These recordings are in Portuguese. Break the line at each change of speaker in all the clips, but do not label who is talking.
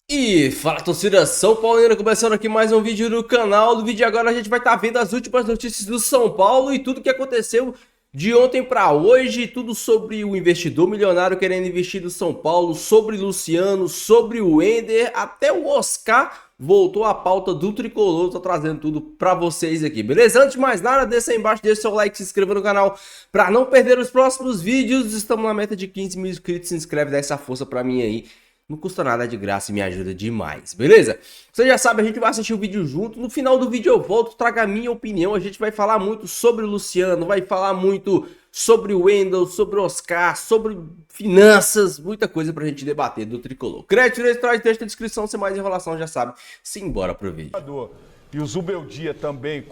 E fala, torcida São Paulina, começando aqui mais um vídeo do canal. No vídeo de agora a gente vai estar vendo as últimas notícias do São Paulo e tudo que aconteceu de ontem para hoje, tudo sobre o investidor milionário querendo investir no São Paulo, sobre Luciano, sobre o Ender, até o Oscar voltou à pauta do Tricolor. Tô trazendo tudo para vocês aqui, beleza? Antes de mais nada, deixa aí embaixo, deixa seu like, se inscreva no canal para não perder os próximos vídeos. Estamos na meta de 15 mil inscritos, se inscreve, dá essa força para mim aí. Não custa nada, de graça e me ajuda demais, beleza? Você já sabe, a gente vai assistir o vídeo junto. No final do vídeo eu volto, trago a minha opinião. A gente vai falar muito sobre o Luciano, vai falar muito sobre o Wendel, sobre o Oscar, sobre finanças, muita coisa pra gente debater do Tricolor. Crédito, traz texto na descrição, sem mais enrolação, já sabe. Simbora pro vídeo.
E o Zubeldia também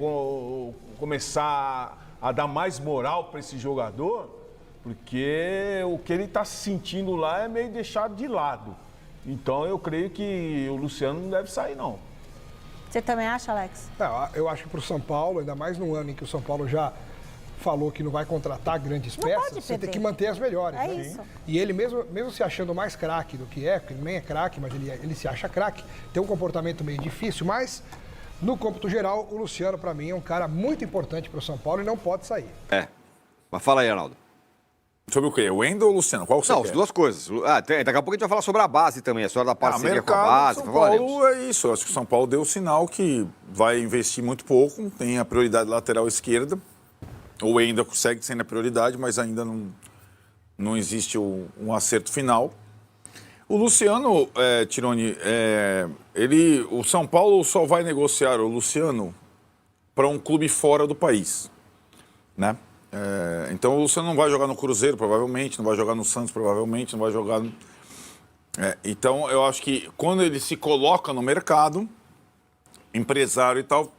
começar a dar mais moral para esse jogador, porque o que ele está se sentindo lá é meio deixado de lado. Então eu creio que o Luciano não deve sair, não.
Você também acha, Alex?
Eu acho que para o São Paulo, ainda mais no ano em que o São Paulo já falou que não vai contratar grandes peças, você tem que manter as melhores.
É
né?
isso.
E ele mesmo se achando mais craque do que é, porque ele nem é craque, mas ele se acha craque, tem um comportamento meio difícil, mas no cômputo geral, o Luciano, para mim, é um cara muito importante para o São Paulo e não pode sair.
Mas fala aí, Arnaldo.
Sobre o quê? O Wendel ou o Luciano? Qual você
Não,
quer?
as duas coisas. Daqui a pouco a gente vai falar sobre a base também, a história da parceria com a
mercado,
base.
São
falaremos.
Paulo é isso. Eu acho que o São Paulo deu o sinal que vai investir muito pouco, tem a prioridade lateral esquerda. O Wendel consegue sendo a prioridade, mas ainda não existe um acerto final. O Luciano, Tironi, o São Paulo só vai negociar o Luciano para um clube fora do país, né? Então o Luciano não vai jogar no Cruzeiro, provavelmente, não vai jogar no Santos, provavelmente, não vai jogar no... Então eu acho que quando ele se coloca no mercado, empresário e tal,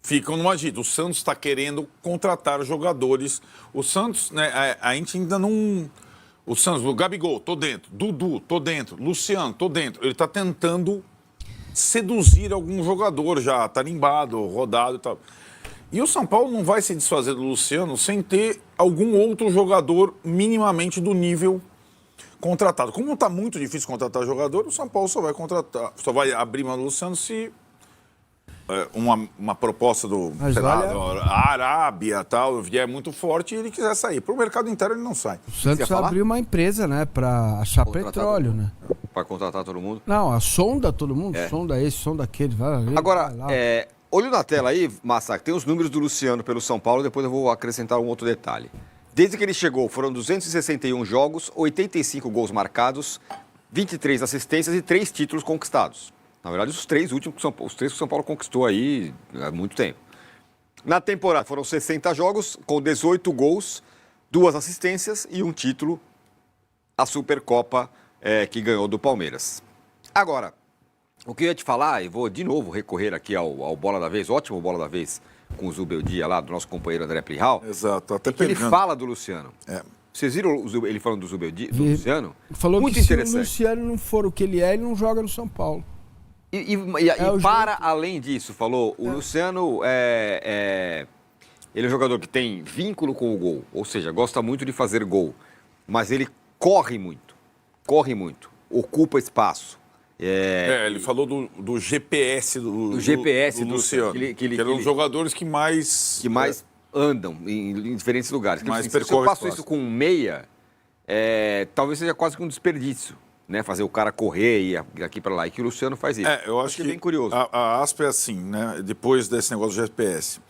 ficam no agito. O Santos está querendo contratar jogadores. O Santos, né, a gente ainda não... O Santos, o Gabigol, tô dentro. Dudu, tô dentro. Luciano, tô dentro. Ele está tentando seduzir algum jogador já, tarimbado, rodado e tal. E o São Paulo não vai se desfazer do Luciano sem ter algum outro jogador minimamente do nível contratado. Como está muito difícil contratar jogador, o São Paulo só vai abrir mão do Luciano se uma proposta a Arábia tal vier muito forte e ele quiser sair. Para o mercado interno ele não sai.
O Santos abriu uma empresa, né, para achar petróleo, né?
Para contratar todo mundo.
Não, a sonda todo mundo, sonda esse, sonda aquele.
Agora, olho na tela aí, Massacre, tem os números do Luciano pelo São Paulo, depois eu vou acrescentar um outro detalhe. Desde que ele chegou, foram 261 jogos, 85 gols marcados, 23 assistências e 3 títulos conquistados. Na verdade, os três últimos os três que o São Paulo conquistou aí há muito tempo. Na temporada, foram 60 jogos, com 18 gols, 2 assistências e um título, a Supercopa que ganhou do Palmeiras. Agora, o que eu ia te falar, e vou de novo recorrer aqui ao Bola da Vez, ótimo Bola da Vez, com o Zubeldia lá, do nosso companheiro André Plihal.
Exato, até
que ele fala do Luciano. Vocês viram ele falando do Zubeldia, do Luciano?
Falou
muito
que
interessante.
Se o Luciano não for o que ele é, ele não joga no São Paulo.
E além disso, falou, o Luciano ele é um jogador que tem vínculo com o gol, ou seja, gosta muito de fazer gol, mas ele corre muito, ocupa espaço.
Ele falou do GPS do Luciano, que era um dos jogadores que mais
andam em diferentes lugares.
Mais
se eu faço isso com um meia, talvez seja quase que um desperdício. Né, fazer o cara correr e ir aqui para lá, e que o Luciano faz isso.
Eu acho que
é bem curioso.
A aspa é assim, né, depois desse negócio do GPS.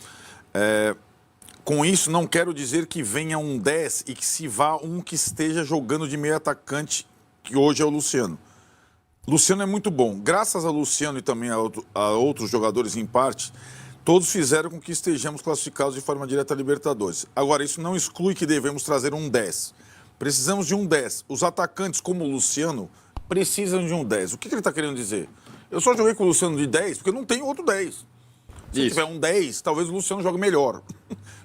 Com isso, não quero dizer que venha um 10 e que se vá um que esteja jogando de meio atacante, que hoje é o Luciano. Luciano é muito bom. Graças a Luciano e também a outros jogadores em parte, todos fizeram com que estejamos classificados de forma direta a Libertadores. Agora, isso não exclui que devemos trazer um 10. Precisamos de um 10. Os atacantes, como o Luciano, precisam de um 10. O que ele está querendo dizer? Eu só joguei com o Luciano de 10 porque não tem outro 10. Se tiver um 10, talvez o Luciano jogue melhor.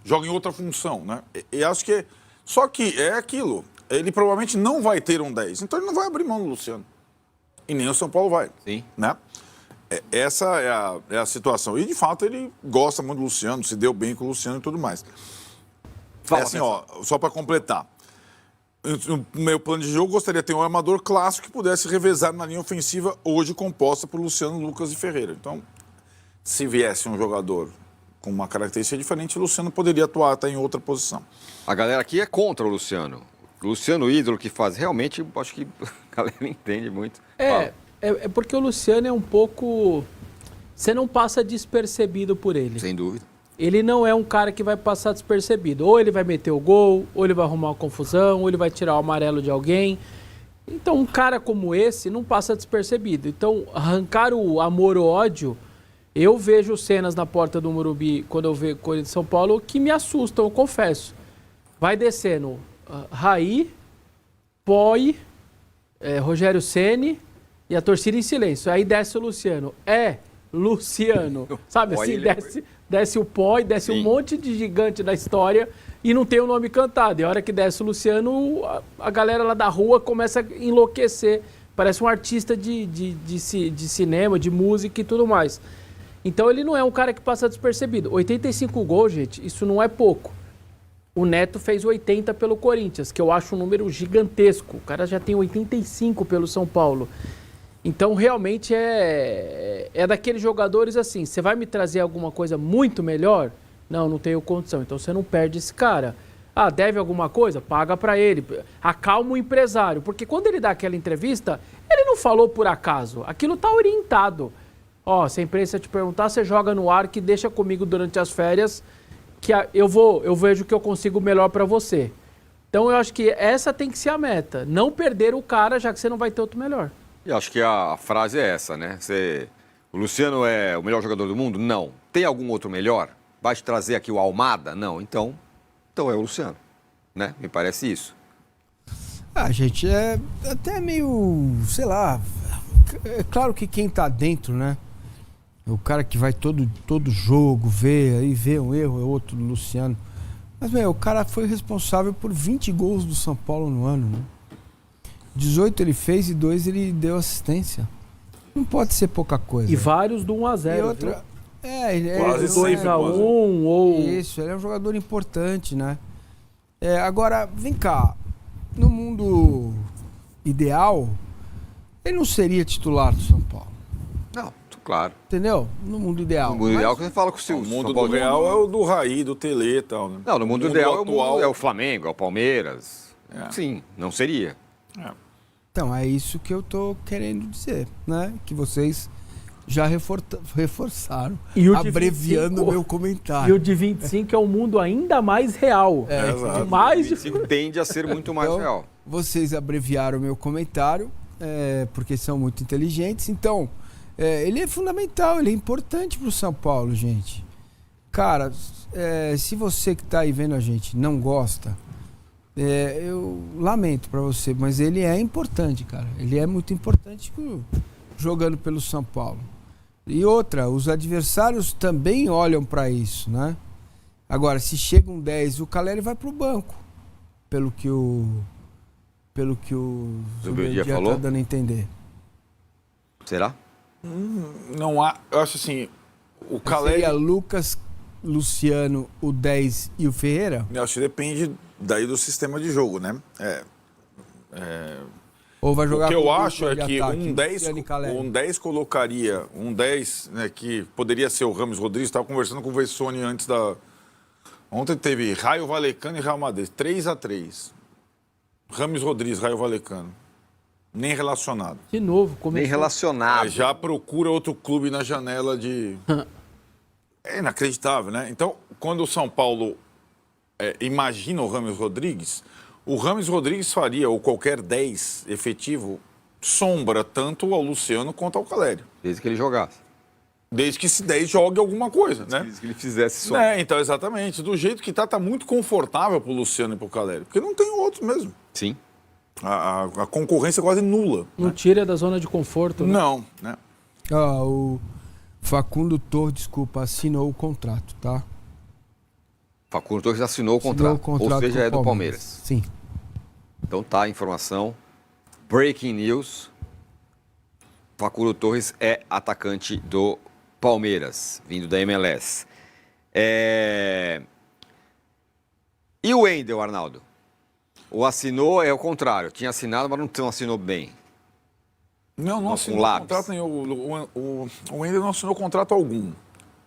Jogue em outra função, né? E acho que... Só que é aquilo. Ele provavelmente não vai ter um 10. Então ele não vai abrir mão do Luciano. E nem o São Paulo vai.
Sim.
Né? Essa é a situação. E, de fato, ele gosta muito do Luciano, se deu bem com o Luciano e tudo mais.
Fala,
assim, só para completar. no meu plano de jogo, gostaria de ter um armador clássico que pudesse revezar na linha ofensiva, hoje composta por Luciano, Lucas e Ferreira. Então, se viesse um jogador com uma característica diferente, o Luciano poderia atuar até em outra posição.
A galera aqui é contra o Luciano. Luciano, ídolo que faz. Realmente, acho que a galera entende muito. Fala.
É porque o Luciano é um pouco... Você não passa despercebido por ele.
Sem dúvida.
Ele não é um cara que vai passar despercebido. Ou ele vai meter o gol, ou ele vai arrumar uma confusão, ou ele vai tirar o amarelo de alguém. Então, um cara como esse não passa despercebido. Então, arrancar o amor ou ódio... Eu vejo cenas na porta do Morumbi, quando eu vejo Corinthians de São Paulo, que me assustam, eu confesso. Vai descendo Raí, Poi, Rogério Ceni e a torcida em silêncio. Aí desce o Luciano. Luciano. Sabe assim, desce o Poi, desce um monte de gigante da história e não tem o nome cantado. E a hora que desce o Luciano, a galera lá da rua começa a enlouquecer. Parece um artista de cinema, de música e tudo mais. Então ele não é um cara que passa despercebido. 85 gols, gente, isso não é pouco. O Neto fez 80 pelo Corinthians, que eu acho um número gigantesco. O cara já tem 85 pelo São Paulo. Então realmente é daqueles jogadores assim, você vai me trazer alguma coisa muito melhor? Não tenho condição. Então você não perde esse cara. Ah, deve alguma coisa? Paga pra ele. Acalma o empresário. Porque quando ele dá aquela entrevista, ele não falou por acaso. Aquilo tá orientado. Ó, se a imprensa te perguntar, você joga no ar que deixa comigo durante as férias que eu vejo que eu consigo melhor pra você. Então eu acho que essa tem que ser a meta. Não perder o cara, já que você não vai ter outro melhor.
E acho que a frase é essa, né? O Luciano é o melhor jogador do mundo? Não. Tem algum outro melhor? Vai te trazer aqui o Almada? Não. Então é o Luciano, né? Me parece isso.
Gente, é até meio, sei lá, é claro que quem tá dentro, né? O cara que vai todo jogo, aí vê um erro, é outro do Luciano. Mas, o cara foi responsável por 20 gols do São Paulo no ano, né? 18 ele fez e 2 ele deu assistência. Não pode ser pouca coisa.
E vários do 1-0.
E outra... ele é...
Quase
2-1 ou...
Isso, ele é um jogador importante, né? Agora, vem cá. No mundo ideal, ele não seria titular do São Paulo.
Não, claro.
Entendeu? No mundo ideal.
No mundo ideal que você fala com o Silvio.
O mundo do real é o do Raí, do Tele e tal, né?
Não, no mundo ideal é o Flamengo, é o Palmeiras. Sim, não seria.
Então, é isso que eu tô querendo dizer, né? Que vocês já reforçaram,
e
abreviando o meu comentário.
E o de 25 é um mundo ainda mais real.
Mais 25 tende a ser muito mais real.
Vocês abreviaram o meu comentário, porque são muito inteligentes. Então, ele é fundamental, ele é importante pro São Paulo, gente. Cara, se você que tá aí vendo a gente não gosta, eu lamento pra você, mas ele é importante, cara. Ele é muito importante jogando pelo São Paulo. E outra, os adversários também olham pra isso, né? Agora, se chega um 10, o Caleri vai pro banco. Pelo que o
Zubeldia
tá
falou?
dando a entender.
Será?
Não há... Eu acho assim, o Caleri...
Seria Lucas, Luciano, o 10 e o Ferreira?
Eu acho que depende daí do sistema de jogo, né?
Ou vai jogar
o que eu
com
acho é que
ataque,
um 10 colocaria, um 10, né, que poderia ser o Rames Rodrigues, estava conversando com o Vessone antes da... Ontem teve Raio Valecano e Real Madrid, 3-3. Rames Rodrigues, Raio Valecano. Nem relacionado.
De novo, começou.
Nem relacionado.
Já procura outro clube na janela de... É inacreditável, né? Então, quando o São Paulo imagina o Rames Rodrigues, o Rames Rodrigues faria, ou qualquer 10 efetivo, sombra tanto ao Luciano quanto ao Caleri.
Desde que ele jogasse.
Desde que esse 10 jogue alguma coisa, né?
Desde que ele fizesse sombra.
Então, exatamente. Do jeito que tá muito confortável pro Luciano e pro Caleri. Porque não tem outros mesmo.
Sim.
A concorrência é quase nula.
Não tira da zona de conforto. Né?
Não, né?
O Facundo Torres, desculpa, assinou o contrato, tá?
Facundo Torres assinou o contrato. Ou seja, é do Palmeiras.
Sim.
Então tá a informação. Breaking news. Facundo Torres é atacante do Palmeiras, vindo da MLS. E o Wendel, Arnaldo? O assinou é o contrário. Tinha assinado, mas não assinou bem.
Não assinou
lápis.
contrato nenhum. O Wendel não assinou contrato algum.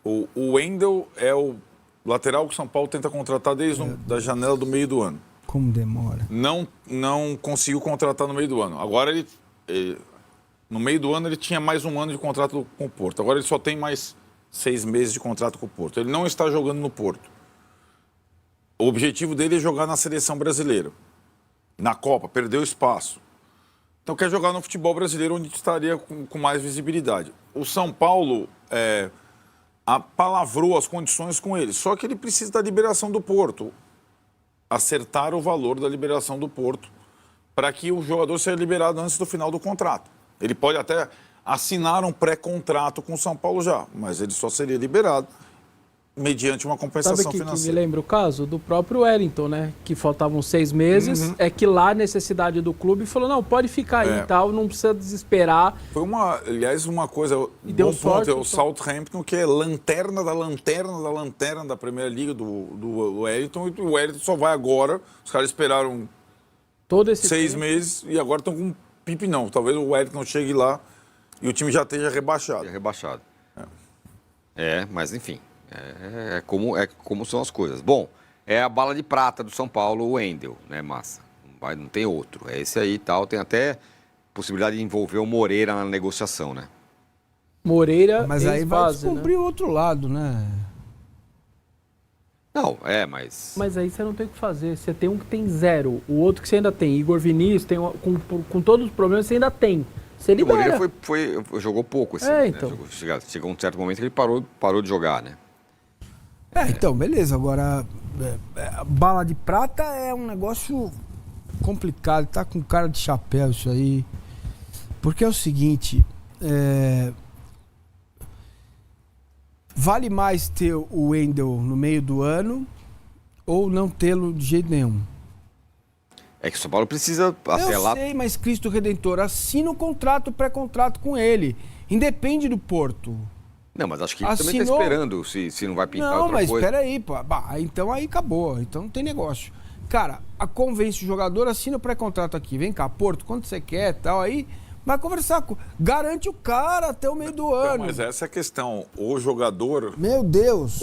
O Wendel é o lateral que o São Paulo tenta contratar desde da janela do meio do ano.
Como demora.
Não conseguiu contratar no meio do ano. Agora no meio do ano ele tinha mais um ano de contrato com o Porto. Agora ele só tem mais 6 meses de contrato com o Porto. Ele não está jogando no Porto. O objetivo dele é jogar na seleção brasileira. Na Copa, perdeu espaço. Então quer jogar no futebol brasileiro onde estaria com mais visibilidade. O São Paulo apalavrou as condições com ele. Só que ele precisa da liberação do Porto. Acertar o valor da liberação do Porto para que o jogador seja liberado antes do final do contrato. Ele pode até assinar um pré-contrato com o São Paulo já, mas ele só seria liberado mediante uma compensação
Sabe que me
financeira.
lembra o caso do próprio Wellington, né? Que faltavam 6 meses, é que lá a necessidade do clube falou, não, pode ficar aí e tal, não precisa desesperar.
Foi aliás, uma coisa,
E deu
bom
sorte,
ponto, é o
então.
Southampton, que é lanterna da Primeira Liga do Wellington, e o Wellington só vai agora, os caras esperaram
Todo esse
6
tempo.
meses e agora estão com um pipe não. Talvez o Wellington chegue lá e o time já esteja rebaixado.
É rebaixado. Mas enfim, é como são as coisas. Bom, é a bala de prata do São Paulo, o Wendel, né, Massa? Não tem outro. É esse aí e tal. Tem até possibilidade de envolver o Moreira na negociação, né?
Moreira
Mas aí vai
ex-base,
descobrir
né?
o outro lado, né?
Não, mas...
Mas aí você não tem o que fazer. Você tem um que tem 0, o outro que você ainda tem. Igor Vinícius, tem com todos os problemas, você ainda tem. Você
O
libera.
Moreira jogou pouco, assim.
Então.
Né? Chegou um certo momento que ele parou de jogar, né?
Então, beleza. Agora, bala de prata é um negócio complicado. Tá com cara de chapéu isso aí. Porque é o seguinte, vale mais ter o Wendel no meio do ano ou não tê-lo de jeito nenhum?
É que o São Paulo precisa até
Eu
lá...
sei, mas Cristo Redentor, assina o contrato, pré-contrato com ele. Independe do Porto.
Não, mas acho que ele também
Assinou-
está esperando se não vai pintar
Não,
outra
mas
coisa.
peraí, pô. Então aí acabou. Então não tem negócio. Cara, convence o jogador, assina o pré-contrato aqui. Vem cá, Porto, quanto você quer e tal. Aí vai conversar com... Garante o cara até o meio do ano.
Mas essa é a questão. O jogador
Meu Deus.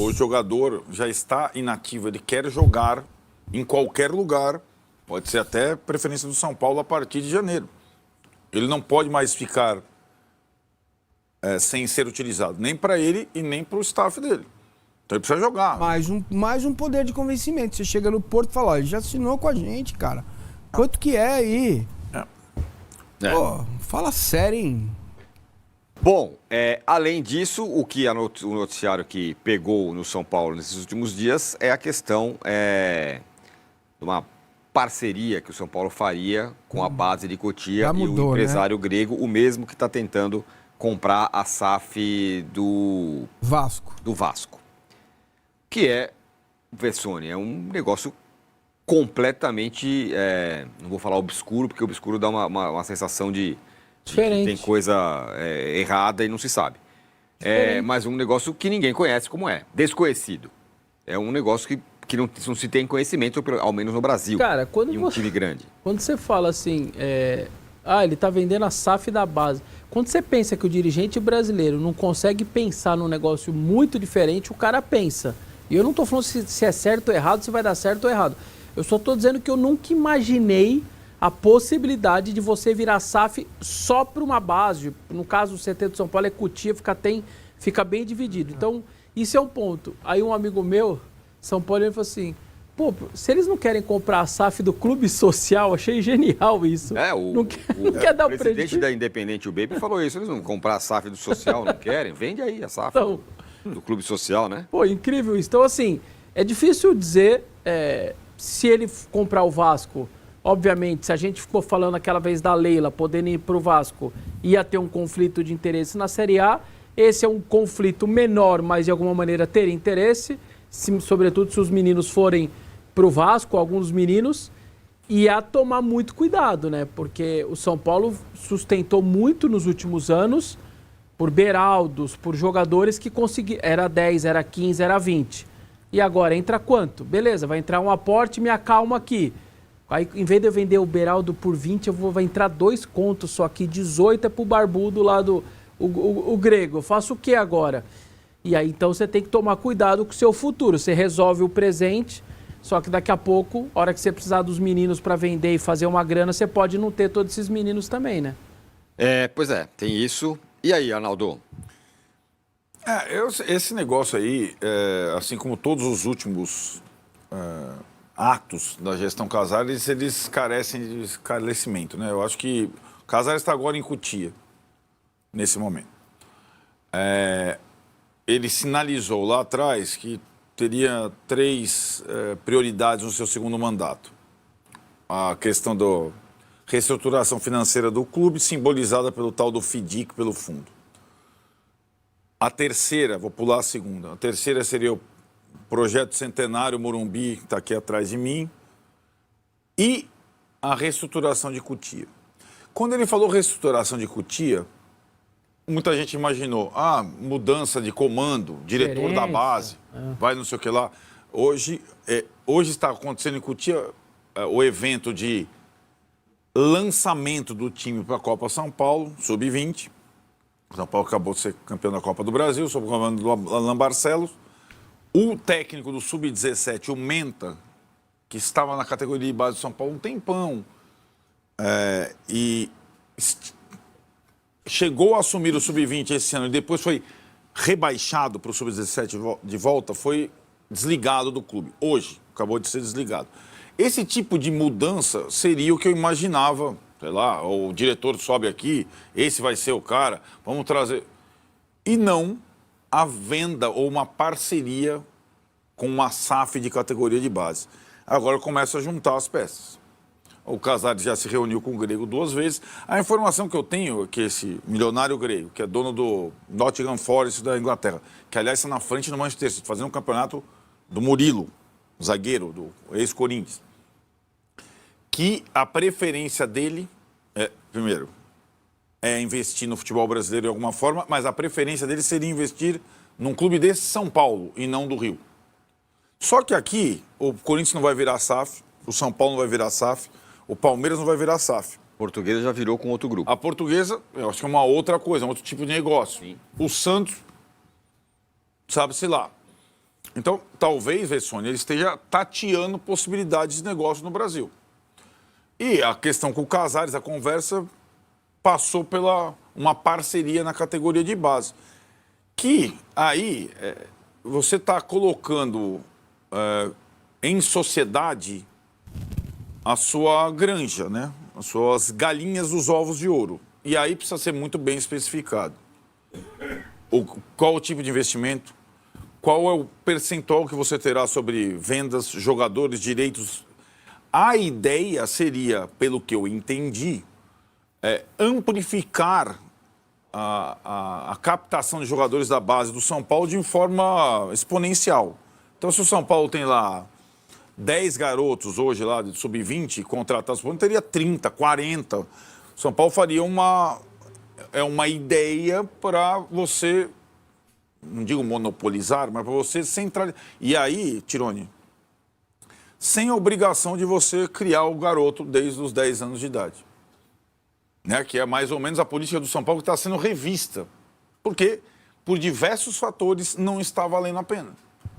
já está inativo, ele quer jogar em qualquer lugar, pode ser até preferência do São Paulo a partir de janeiro. Ele não pode mais ficar sem ser utilizado, nem para ele e nem para o staff dele. Então ele precisa jogar.
Mais um poder de convencimento. Você chega no Porto e fala, ó, ele já assinou com a gente, cara. Quanto que é aí? Pô, fala sério, hein?
Bom, além disso, o que o noticiário que pegou no São Paulo nesses últimos dias é a questão de uma parceria que o São Paulo faria com a base de Cotia
Já
e
mudou,
o empresário grego, o mesmo que está tentando comprar a SAF do Vasco. Que é, Vessone, é um negócio completamente, não vou falar obscuro, porque obscuro dá uma sensação de que tem coisa errada e não se sabe. Mas um negócio que ninguém conhece como desconhecido. É um negócio que não se tem conhecimento, ao menos no Brasil.
Cara,
time grande.
Quando você fala assim, ele tá vendendo a SAF da base. Quando você pensa que o dirigente brasileiro não consegue pensar num negócio muito diferente, o cara pensa. E eu não tô falando se é certo ou errado, se vai dar certo ou errado. Eu só tô dizendo que eu nunca imaginei a possibilidade de você virar SAF só para uma base. No caso, o CT do São Paulo é Cotia, fica bem dividido. Então, isso é um ponto. Aí um amigo meu, São Paulo, ele falou assim, pô, se eles não querem comprar a SAF do Clube Social, achei genial isso.
Não
quer dar
o presidente da Independente, o Baby, falou isso. Eles não comprar a SAF do Social, não querem? Vende aí a SAF do Clube Social, né?
Pô, incrível isso. Então, assim, é difícil dizer se ele comprar o Vasco. Obviamente, se a gente ficou falando aquela vez da Leila, podendo ir para o Vasco, ia ter um conflito de interesse na Série A. Esse é um conflito menor, mas de alguma maneira teria interesse, sobretudo se os meninos forem para o Vasco, alguns meninos, e a tomar muito cuidado, né? Porque o São Paulo sustentou muito nos últimos anos por Beraldos, por jogadores que conseguiram. Era 10, era 15, era 20. E agora entra quanto? Beleza, vai entrar um aporte, me acalma aqui. Aí, em vez de eu vender o Beraldo por 20, vai entrar 2 contos só aqui, 18 é pro barbudo lá do o grego. Eu faço o que agora? E aí, então, você tem que tomar cuidado com o seu futuro. Você resolve o presente, só que daqui a pouco, a hora que você precisar dos meninos para vender e fazer uma grana, você pode não ter todos esses meninos também, né?
Pois é, tem isso. E aí, Arnaldo?
Esse negócio aí, assim como todos os últimos atos da gestão Casares, eles carecem de esclarecimento, né? Eu acho que o Casares está agora em Cotia, nesse momento. Ele sinalizou lá atrás que teria 3 prioridades no seu segundo mandato. A questão da reestruturação financeira do clube, simbolizada pelo tal do FDIC, pelo fundo. A terceira, vou pular a segunda, a terceira seria o projeto Centenário Morumbi, que está aqui atrás de mim, e a reestruturação de Cotia. Quando ele falou reestruturação de Cotia, muita gente imaginou, mudança de comando, diretor da base, vai não sei o que lá. Hoje está acontecendo em Cotia o evento de lançamento do time para a Copa São Paulo, Sub-20. São Paulo acabou de ser campeão da Copa do Brasil, sob o comando do Alain Barcelos. O técnico do Sub-17, o Menta, que estava na categoria de base do São Paulo um tempão, e chegou a assumir o Sub-20 esse ano e depois foi rebaixado para o Sub-17 de volta, foi desligado do clube. Hoje, acabou de ser desligado. Esse tipo de mudança seria o que eu imaginava, sei lá, o diretor sobe aqui, esse vai ser o cara, vamos trazer... E não a venda ou uma parceria com uma SAF de categoria de base. Agora começa a juntar as peças. O Casares já se reuniu com o Grego 2 vezes. A informação que eu tenho é que esse milionário grego, que é dono do Nottingham Forest da Inglaterra, que aliás está na frente do Manchester City, fazendo um campeonato do Murilo, zagueiro, do ex-Corinthians, que a preferência dele, primeiro, é investir no futebol brasileiro de alguma forma, mas a preferência dele seria investir num clube desse São Paulo e não do Rio. Só que aqui, o Corinthians não vai virar SAF, o São Paulo não vai virar SAF, o Palmeiras não vai virar SAF.
A Portuguesa já virou com outro grupo.
A Portuguesa, eu acho que é uma outra coisa, um outro tipo de negócio. Sim. O Santos, sabe-se lá. Então, talvez, Vessone, ele esteja tateando possibilidades de negócio no Brasil. E a questão com o Casares, a conversa passou pela uma parceria na categoria de base. Que aí você está colocando em sociedade a sua granja, né? As suas galinhas dos ovos de ouro. E aí precisa ser muito bem especificado. Qual o tipo de investimento? Qual é o percentual que você terá sobre vendas, jogadores, direitos? A ideia seria, pelo que eu entendi, amplificar a captação de jogadores da base do São Paulo de forma exponencial. Então, se o São Paulo tem lá 10 garotos hoje lá de sub-20 contratados, teria 30, 40. O São Paulo faria uma ideia para você, não digo monopolizar, mas para você centralizar. E aí, Tironi, sem a obrigação de você criar o garoto desde os 10 anos de idade. Né? Que é mais ou menos a política do São Paulo que está sendo revista. Porque, por diversos fatores, não está valendo a pena.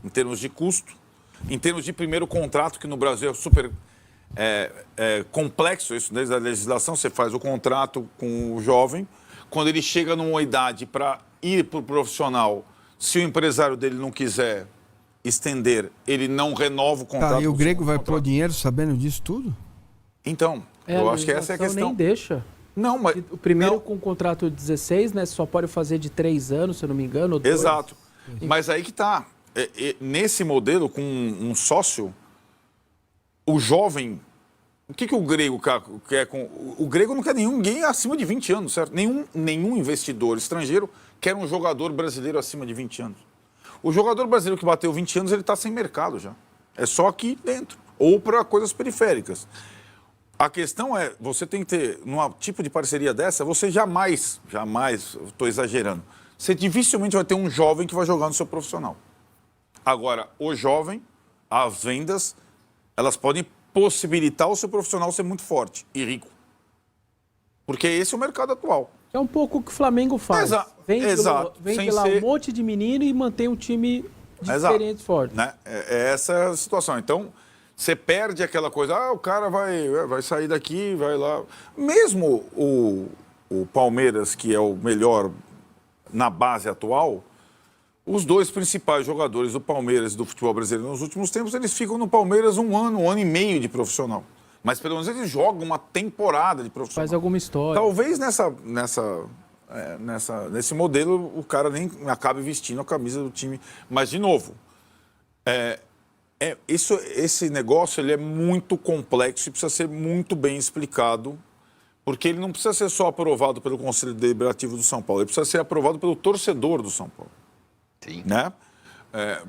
Em termos de custo, em termos de primeiro contrato, que no Brasil é super complexo, isso desde a legislação, você faz o contrato com o jovem, quando ele chega numa idade para ir para o profissional, se o empresário dele não quiser estender, ele não renova o contrato.
E o Grego vai pôr dinheiro sabendo disso tudo?
Então, eu acho que essa é a questão.
Nem deixa.
Não, mas...
O primeiro com o contrato de 16, né? Só pode fazer de 3 anos, se eu não me engano. Ou 2.
Exato. Mas aí que tá. Nesse modelo, com um sócio, o jovem... O que o Grego quer com... O Grego não quer ninguém acima de 20 anos, certo? Nenhum investidor estrangeiro quer um jogador brasileiro acima de 20 anos. O jogador brasileiro que bateu 20 anos, ele está sem mercado já. É só aqui dentro. Ou para coisas periféricas. A questão é, você tem que ter, num tipo de parceria dessa, você jamais, estou exagerando, você dificilmente vai ter um jovem que vai jogar no seu profissional. Agora, o jovem, as vendas, elas podem possibilitar o seu profissional ser muito forte e rico. Porque esse é o mercado atual.
É um pouco o que o Flamengo faz.
Exato.
Vende
Sem
lá
ser-
um monte de menino e mantém um time de
Exato.
experientes fortes.
Né? É essa a situação. Então, você perde aquela coisa, o cara vai sair daqui, vai lá. Mesmo o Palmeiras, que é o melhor na base atual, os dois principais jogadores do Palmeiras e do futebol brasileiro nos últimos tempos, eles ficam no Palmeiras um ano e meio de profissional. Mas pelo menos eles jogam uma temporada de profissional.
Faz alguma história.
Talvez nesse modelo o cara nem acabe vestindo a camisa do time. Mas, de novo, esse negócio ele é muito complexo e precisa ser muito bem explicado, porque ele não precisa ser só aprovado pelo Conselho Deliberativo do São Paulo, ele precisa ser aprovado pelo torcedor do São Paulo.
Sim.
Né?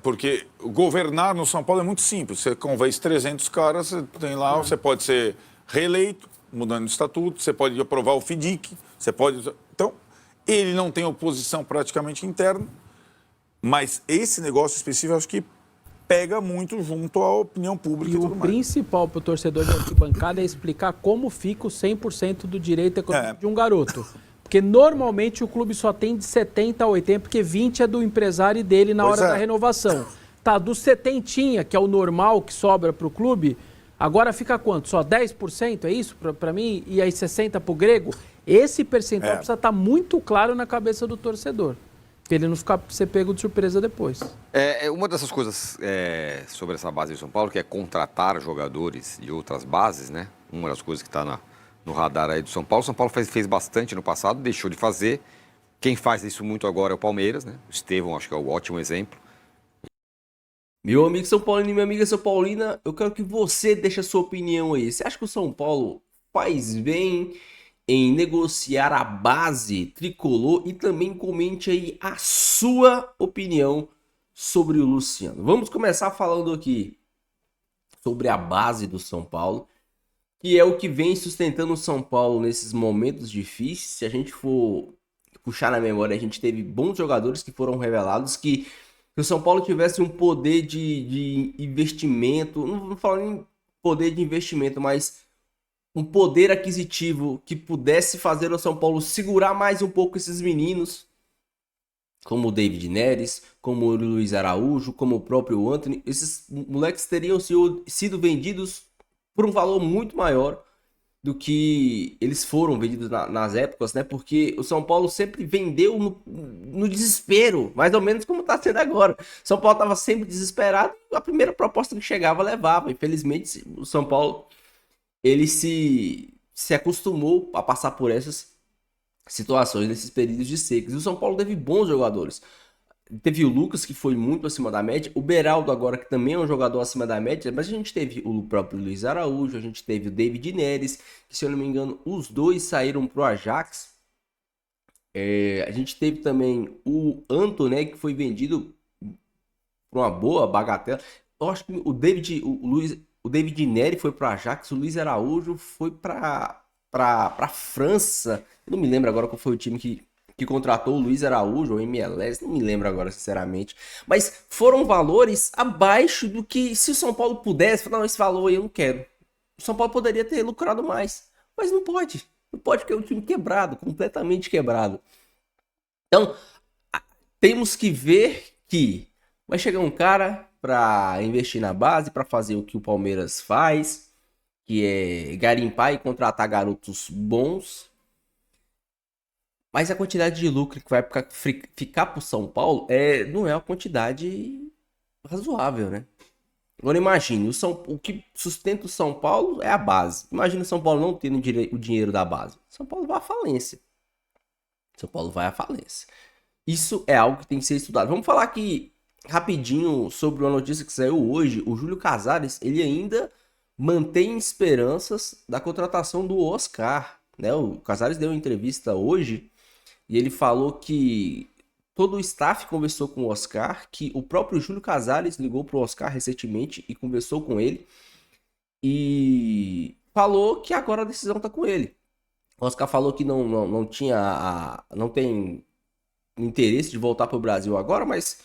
Porque governar no São Paulo é muito simples. Você convence 300 caras, você tem lá, você pode ser reeleito, mudando de estatuto, você pode aprovar o FIDIC, você pode... Então, ele não tem oposição praticamente interna, mas esse negócio específico, eu acho que pega muito junto à opinião pública
E
e
o
tudo mais.
principal para o torcedor de arquibancada é explicar como fica o 100% do direito econômico de um garoto. Porque normalmente o clube só tem de 70 a 80, porque 20 é do empresário e dele na
Pois
hora
é.
da renovação. Tá, do 70, que é o normal que sobra para o clube, agora fica quanto? Só 10%? É isso para mim? E aí 60% para o grego? Esse percentual precisa estar muito claro na cabeça do torcedor. Pra ele não ser pego de surpresa depois.
Uma dessas coisas sobre essa base de São Paulo, que é contratar jogadores de outras bases, né? Uma das coisas que está no radar aí do São Paulo. O São Paulo fez bastante no passado, deixou de fazer. Quem faz isso muito agora é o Palmeiras, né? O Estevão, acho que é um ótimo exemplo.
Meu amigo São Paulino e minha amiga São Paulina, eu quero que você deixe a sua opinião aí. Você acha que o São Paulo faz bem em negociar a base tricolor? E também comente aí a sua opinião sobre o Luciano. Vamos começar falando aqui sobre a base do São Paulo, que é o que vem sustentando o São Paulo nesses momentos difíceis. Se a gente for puxar na memória, a gente teve bons jogadores que foram revelados, que se o São Paulo tivesse um poder de investimento, não vou falar nem poder de investimento, mas um poder aquisitivo que pudesse fazer o São Paulo segurar mais um pouco esses meninos, como o David Neres, como o Luiz Araújo, como o próprio Antony, esses moleques teriam sido vendidos por um valor muito maior do que eles foram vendidos nas épocas, né? Porque o São Paulo sempre vendeu no desespero, mais ou menos como está sendo agora. O São Paulo estava sempre desesperado e a primeira proposta que chegava levava. Infelizmente, o São Paulo ele se acostumou a passar por essas situações, nesses períodos de secas. E o São Paulo teve bons jogadores. Teve o Lucas, que foi muito acima da média. O Beraldo agora, que também é um jogador acima da média. Mas a gente teve o próprio Luiz Araújo. A gente teve o David Neres, que, se eu não me engano, os dois saíram pro Ajax. A gente teve também o Antony, né, que foi vendido por uma boa bagatela. Eu acho que o David Neres foi pro Ajax. O Luiz Araújo foi pra França. Eu não me lembro agora qual foi o time que contratou o Luiz Araújo, ou MLS, não me lembro agora, sinceramente. Mas foram valores abaixo do que, se o São Paulo pudesse, falar, não, esse valor aí eu não quero. O São Paulo poderia ter lucrado mais, mas não pode. Não pode, porque é um time quebrado, completamente quebrado. Então, temos que ver que vai chegar um cara para investir na base, para fazer o que o Palmeiras faz, que é garimpar e contratar garotos bons. Mas a quantidade de lucro que vai ficar pro São Paulo não é uma quantidade razoável, né? Agora imagine, o que sustenta o São Paulo é a base. Imagina o São Paulo não tendo o dinheiro da base. São Paulo vai à falência. São Paulo vai à falência. Isso é algo que tem que ser estudado. Vamos falar aqui rapidinho sobre uma notícia que saiu hoje. O Júlio Casares, ele ainda mantém esperanças da contratação do Oscar, né? O Casares deu uma entrevista hoje e ele falou que todo o staff conversou com o Oscar, que o próprio Júlio Casares ligou para o Oscar recentemente e conversou com ele e falou que agora a decisão está com ele. O Oscar falou que não tem interesse de voltar para o Brasil agora, mas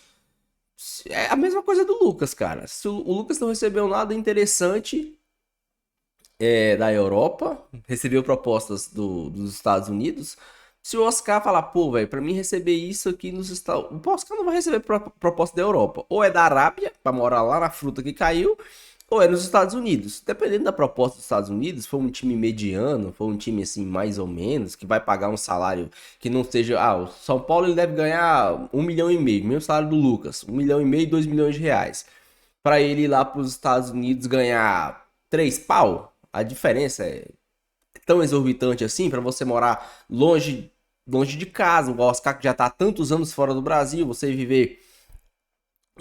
é a mesma coisa do Lucas, cara. Se o Lucas não recebeu nada interessante, da Europa, recebeu propostas dos Estados Unidos. Se o Oscar falar, pô, velho, pra mim receber isso aqui nos Estados Unidos, o Oscar não vai receber proposta da Europa. Ou é da Arábia, pra morar lá na fruta que caiu, ou é nos Estados Unidos. Dependendo da proposta dos Estados Unidos, for um time mediano, for um time assim, mais ou menos, que vai pagar um salário que não seja... o São Paulo ele deve ganhar 1,5 milhão, mesmo salário do Lucas, 1,5 milhão, 2 milhões de reais. Pra ele ir lá pros Estados Unidos ganhar 3 pau, a diferença é tão exorbitante assim, pra você morar longe de casa, o Oscar que já tá há tantos anos fora do Brasil, você viver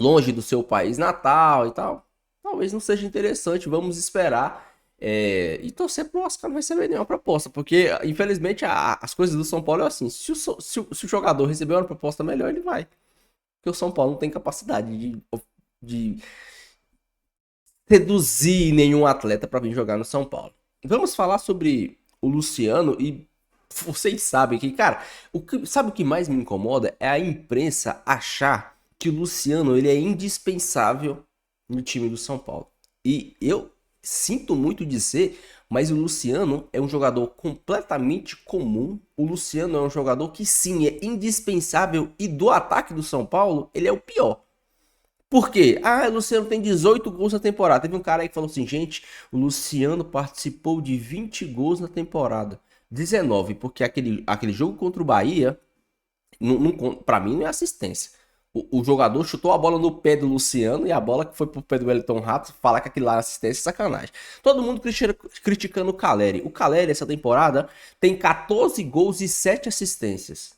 longe do seu país natal e tal, talvez não seja interessante. Vamos esperar e torcer pro Oscar não receber nenhuma proposta, porque infelizmente as coisas do São Paulo é assim, se o jogador receber uma proposta melhor, ele vai, porque o São Paulo não tem capacidade de seduzir nenhum atleta para vir jogar no São Paulo. Vamos falar sobre o Luciano e vocês sabem que, cara, sabe o que mais me incomoda? É a imprensa achar que o Luciano ele é indispensável no time do São Paulo. E eu sinto muito dizer, mas o Luciano é um jogador completamente comum. O Luciano é um jogador que sim, é indispensável e do ataque do São Paulo, ele é o pior. Por quê? O Luciano tem 18 gols na temporada. Teve um cara aí que falou assim, gente, o Luciano participou de 20 gols na temporada. 19, porque aquele jogo contra o Bahia, pra mim, não é assistência. O jogador chutou a bola no pé do Luciano e a bola que foi pro pé do Wellington Rato, falar que aquilo lá é assistência é sacanagem. Todo mundo criticando o Caleri. O Caleri, essa temporada, tem 14 gols e 7 assistências.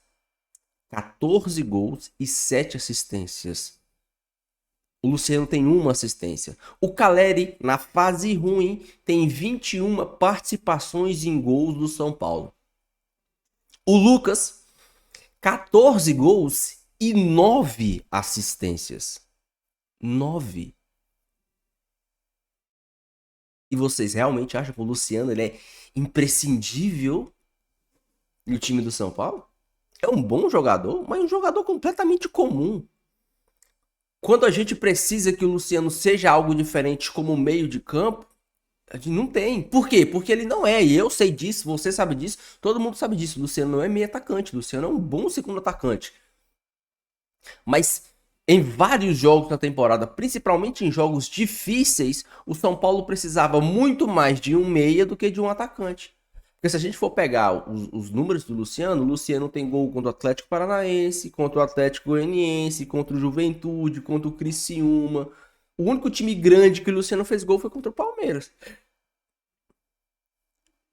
14 gols e 7 assistências. O Luciano tem uma assistência. O Caleri, na fase ruim, tem 21 participações em gols do São Paulo. O Lucas, 14 gols e 9 assistências. 9. E vocês realmente acham que o Luciano ele é imprescindível no time do São Paulo? É um bom jogador, mas um jogador completamente comum. Quando a gente precisa que o Luciano seja algo diferente como meio de campo, a gente não tem. Por quê? Porque ele não é. E eu sei disso, você sabe disso, todo mundo sabe disso. O Luciano não é meio atacante, o Luciano é um bom segundo atacante. Mas em vários jogos na temporada, principalmente em jogos difíceis, o São Paulo precisava muito mais de um meia do que de um atacante. Porque se a gente for pegar os números do Luciano, o Luciano tem gol contra o Atlético Paranaense, contra o Atlético Goianiense, contra o Juventude, contra o Criciúma. O único time grande que o Luciano fez gol foi contra o Palmeiras.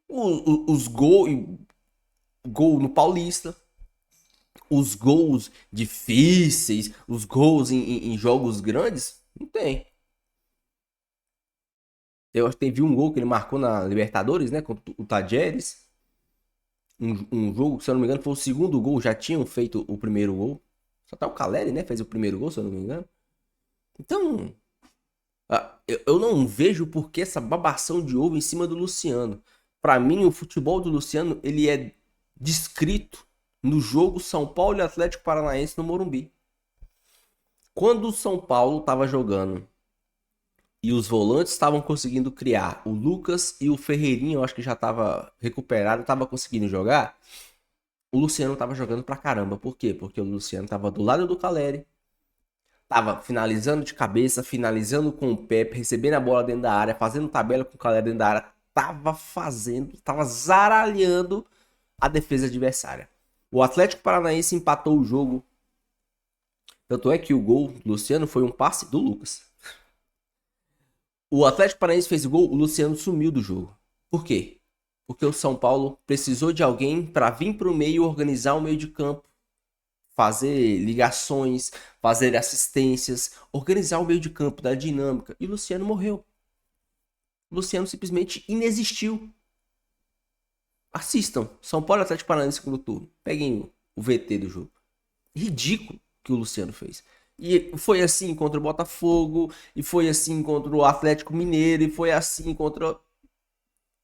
Os gols... Gol no Paulista. Os gols difíceis, os gols em jogos grandes, não tem. Eu acho que teve um gol que ele marcou na Libertadores, né? Contra o Tajeres. Um jogo, se eu não me engano, foi o segundo gol. Já tinham feito o primeiro gol. Só tá o Caleri, né? Fez o primeiro gol, se eu não me engano. Então, eu não vejo por que essa babação de ovo em cima do Luciano. Pra mim, o futebol do Luciano, ele é descrito no jogo São Paulo e Atlético Paranaense no Morumbi. Quando o São Paulo tava jogando e os volantes estavam conseguindo criar, o Lucas e o Ferreirinha, eu acho que já tava recuperado, tava conseguindo jogar, o Luciano tava jogando pra caramba. Por quê? Porque o Luciano tava do lado do Caleri, tava finalizando de cabeça, finalizando com o pé, recebendo a bola dentro da área, fazendo tabela com o Caleri dentro da área, tava zaralhando a defesa adversária. O Atlético Paranaense empatou o jogo, tanto é que o gol do Luciano foi um passe do Lucas. O Atlético Paranaense fez o gol, o Luciano sumiu do jogo. Por quê? Porque o São Paulo precisou de alguém para vir para o meio, organizar o meio de campo, fazer ligações, fazer assistências, organizar o meio de campo, dar dinâmica. E o Luciano morreu. O Luciano simplesmente inexistiu. Assistam São Paulo e Atlético Paranaense segundo turno. Peguem o VT do jogo. Ridículo que o Luciano fez. E foi assim contra o Botafogo, e foi assim contra o Atlético Mineiro, e foi assim contra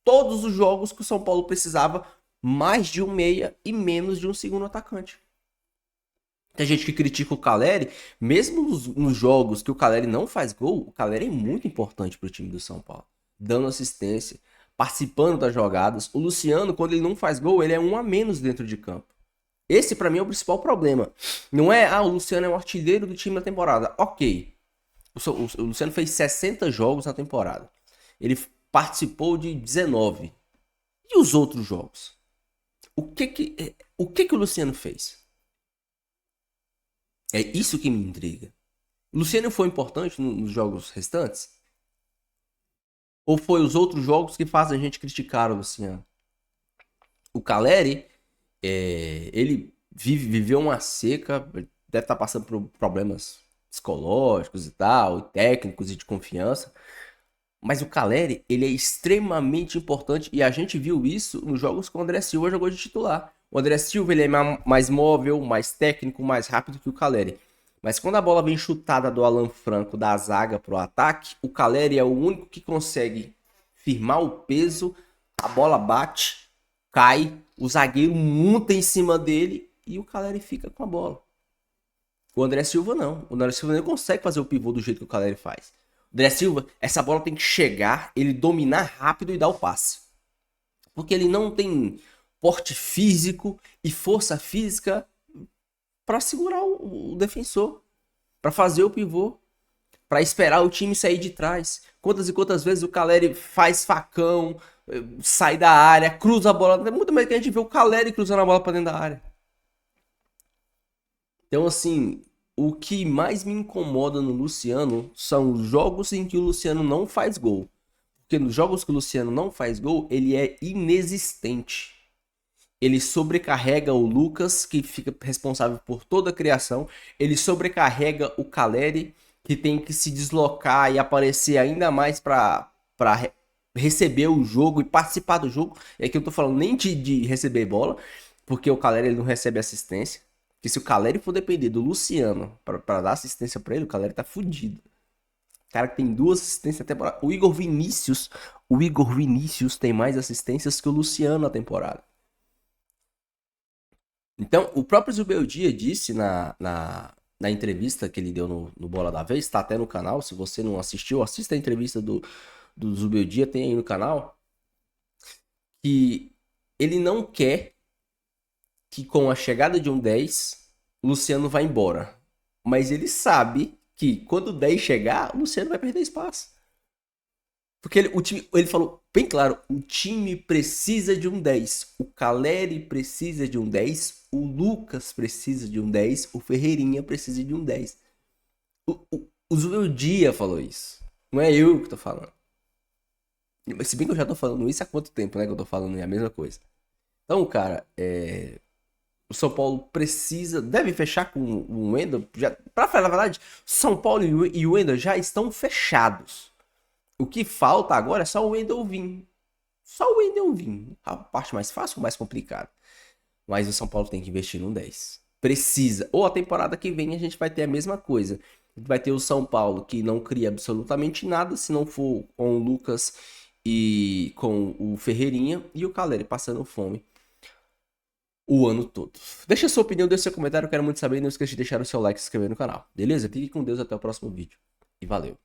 todos os jogos que o São Paulo precisava mais de um meia e menos de um segundo atacante. Tem gente que critica o Caleri, mesmo nos jogos que o Caleri não faz gol, o Caleri é muito importante para o time do São Paulo, dando assistência, participando das jogadas. O Luciano, quando ele não faz gol, ele é um a menos dentro de campo. Esse, pra mim, é o principal problema. Não é, o Luciano é o artilheiro do time na temporada. Ok. O Luciano fez 60 jogos na temporada. Ele participou de 19. E os outros jogos? O que o Luciano fez? É isso que me intriga. O Luciano foi importante nos jogos restantes? Ou foi os outros jogos que fazem a gente criticar o Luciano? O Caleri, ele viveu uma seca, deve estar passando por problemas psicológicos e tal, e técnicos e de confiança. Mas o Caleri, ele é extremamente importante e a gente viu isso nos jogos que o André Silva jogou de titular. O André Silva, ele é mais móvel, mais técnico, mais rápido que o Caleri. Mas quando a bola vem chutada do Alan Franco da zaga pro ataque, o Caleri é o único que consegue firmar o peso, a bola bate, cai, o zagueiro monta em cima dele e o Caleri fica com a bola. O André Silva não. O André Silva não consegue fazer o pivô do jeito que o Caleri faz. O André Silva, essa bola tem que chegar, ele dominar rápido e dar o passe. Porque ele não tem porte físico e força física para segurar o defensor, para fazer o pivô, para esperar o time sair de trás. Quantas e quantas vezes o Caleri faz facão, sai da área, cruza a bola. Muito mais que a gente vê o Caleri cruzando a bola para dentro da área. Então, assim, o que mais me incomoda no Luciano são os jogos em que o Luciano não faz gol. Porque nos jogos que o Luciano não faz gol, ele é inexistente. Ele sobrecarrega o Lucas, que fica responsável por toda a criação. Ele sobrecarrega o Caleri, que tem que se deslocar e aparecer ainda mais para receber o jogo e participar do jogo. É que eu tô falando nem de receber bola, porque o Caleri ele não recebe assistência. Porque se o Caleri for depender do Luciano para dar assistência para ele, o Caleri tá fudido. O cara que tem 2 assistências na temporada. O Igor Vinícius tem mais assistências que o Luciano na temporada. Então, o próprio Zubeldia disse na entrevista que ele deu no Bola da Vez, tá até no canal, se você não assistiu, assista a entrevista do Zubeldia, tem aí no canal, que ele não quer que com a chegada de um 10, o Luciano vai embora. Mas ele sabe que quando o 10 chegar, o Luciano vai perder espaço. Porque ele falou bem claro, o time precisa de um 10. O Caleri precisa de um 10. O Lucas precisa de um 10. O Ferreirinha precisa de um 10. O Zubeldia falou isso. Não é eu que tô falando. Se bem que eu já tô falando isso há quanto tempo, né? Que eu tô falando é a mesma coisa. Então, cara, o São Paulo deve fechar com o Wendel. Pra falar a verdade, São Paulo e o Wendel já estão fechados. O que falta agora é só o Wendel vir. Só o Wendel vir. A parte mais fácil ou mais complicada. Mas o São Paulo tem que investir no 10. Precisa. Ou a temporada que vem a gente vai ter a mesma coisa. A gente vai ter o São Paulo que não cria absolutamente nada se não for com o Lucas e com o Ferreirinha e o Caleri passando fome o ano todo. Deixa a sua opinião, deixa seu comentário, eu quero muito saber. Não esqueça de deixar o seu like e se inscrever no canal. Beleza? Fique com Deus, até o próximo vídeo. E valeu.